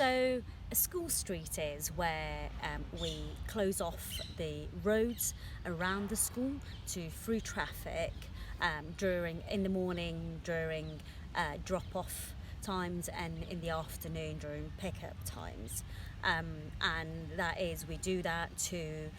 So a school street is where we close off the roads around the school to through traffic during in the morning during drop-off times and in the afternoon during pickup times, and that is we do that to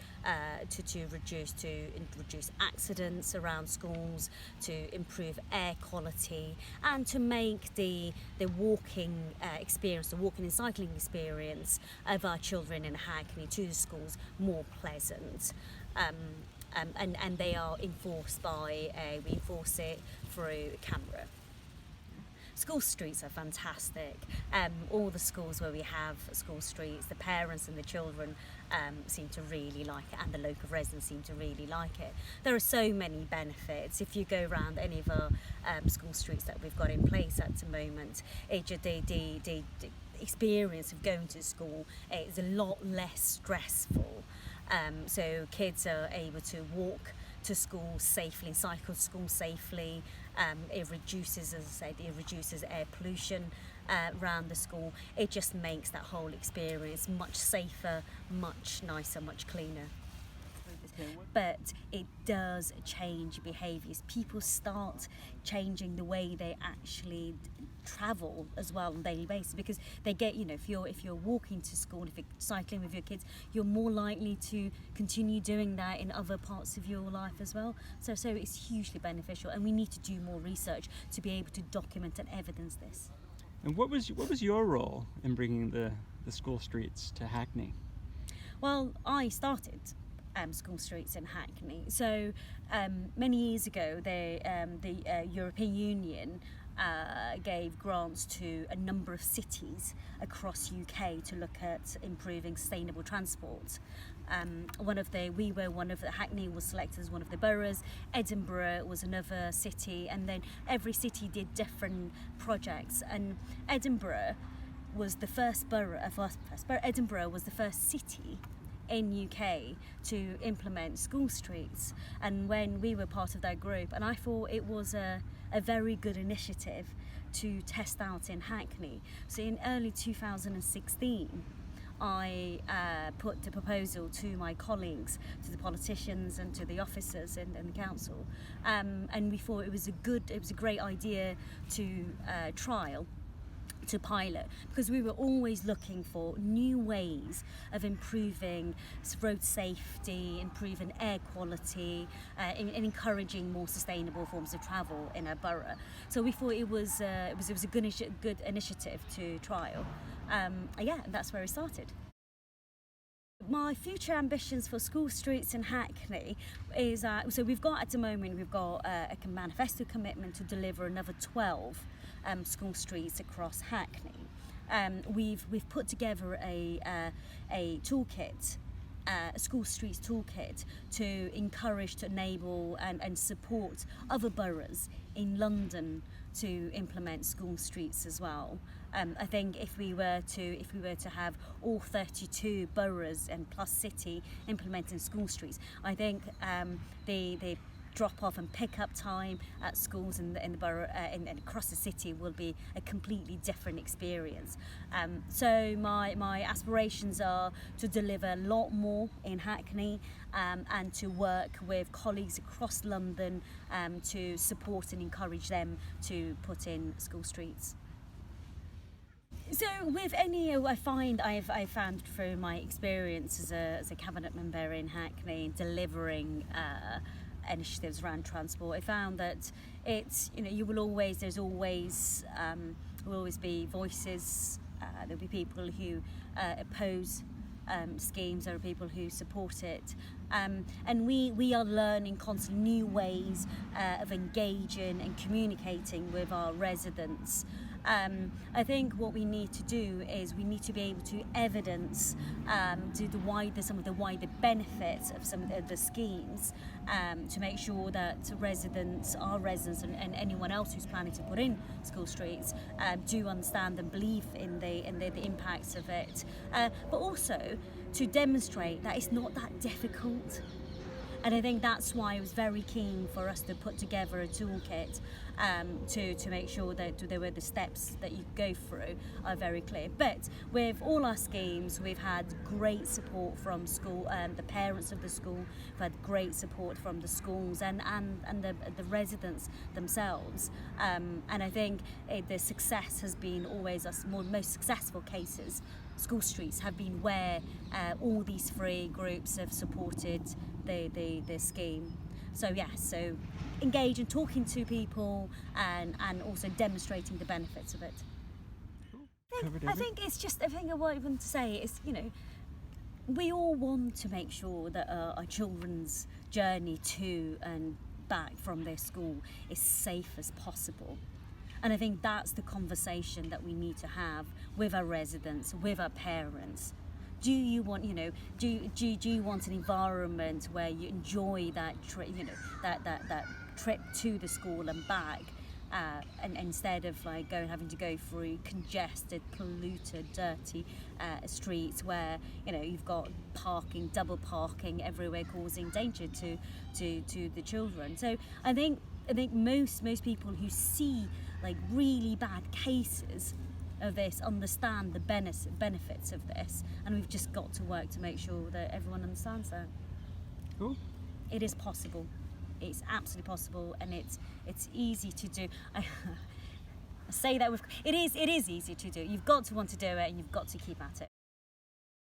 reduce accidents around schools, to improve air quality, and to make the walking experience, the walking and cycling experience of our children in Hackney to the schools more pleasant. And they are enforced by we enforce it through camera. School streets are fantastic. All the schools where we have school streets, the parents and the children seem to really like it, and the local residents seem to really like it. There are so many benefits. If you go around any of our school streets that we've got in place at the moment, the experience of going to school is a lot less stressful. So kids are able to walk to school safely, cycle to school safely. It reduces, as I said, it reduces air pollution around the school. It just makes that whole experience much safer, much nicer, much cleaner. But it does change behaviours. People start changing the way they actually travel as well on a daily basis, because they get, if you're walking to school, if you're cycling with your kids, you're more likely to continue doing that in other parts of your life as well. So it's hugely beneficial, and we need to do more research to be able to document and evidence this. And what was your role in bringing the school streets to Hackney? Well, I started school streets in Hackney. So many years ago, the European Union gave grants to a number of cities across UK to look at improving sustainable transport. Hackney was selected as one of the boroughs. Edinburgh was another city, and then every city did different projects. And Edinburgh was the first Edinburgh was the first city in UK to implement school streets, and when we were part of that group, and I thought it was a very good initiative to test out in Hackney. So in early 2016 I put the proposal to my colleagues, to the politicians and to the officers in the council, and we thought it was a great idea to trial, to pilot, because we were always looking for new ways of improving road safety, improving air quality, and encouraging more sustainable forms of travel in a borough. So we thought it was a good initiative to trial. And that's where it started. My future ambitions for school streets in Hackney is so we've got a manifesto commitment to deliver another 12 school streets across Hackney. We've put together a toolkit, a school streets toolkit, to encourage, to enable and support other boroughs in London to implement school streets as well. I think if we were to have all 32 boroughs and plus city implementing school streets, I think the drop-off and pick-up time at schools in the borough and across the city will be a completely different experience. So my aspirations are to deliver a lot more in Hackney, and to work with colleagues across London to support and encourage them to put in school streets. So with I've found through my experience as a cabinet member in Hackney delivering initiatives around transport, I found that it's, will always be voices. There'll be people who oppose schemes, there are people who support it, and we are learning constantly new ways of engaging and communicating with our residents. I think what we need to do is we need to be able to evidence some of the wider benefits of some of the schemes, to make sure that our residents and anyone else who's planning to put in school streets do understand and believe in the impacts of it, but also to demonstrate that it's not that difficult. And I think that's why I was very keen for us to put together a toolkit to make sure that there were the steps that you go through are very clear. But with all our schemes, we've had great support from school, the parents of the school. We've had great support from the schools and the residents themselves. And I think the success has been always us most successful cases. School Streets have been where all these three groups have supported the scheme. So yes, so engage in talking to people and also demonstrating the benefits of it. I think it's just, I think what I want to say is, we all want to make sure that our children's journey to and back from their school is safe as possible. And I think that's the conversation that we need to have with our residents, with our parents. Do you want, do you want an environment where you enjoy that trip, that trip to the school and back, and instead of having to go through congested, polluted, dirty streets where you've got double parking everywhere, causing danger to the children. So I think most people who see really bad cases of this understand the benefits of this, and we've just got to work to make sure that everyone understands that. Cool. It is possible. It's absolutely possible, and it's easy to do. I say that it is easy to do. You've got to want to do it, and you've got to keep at it.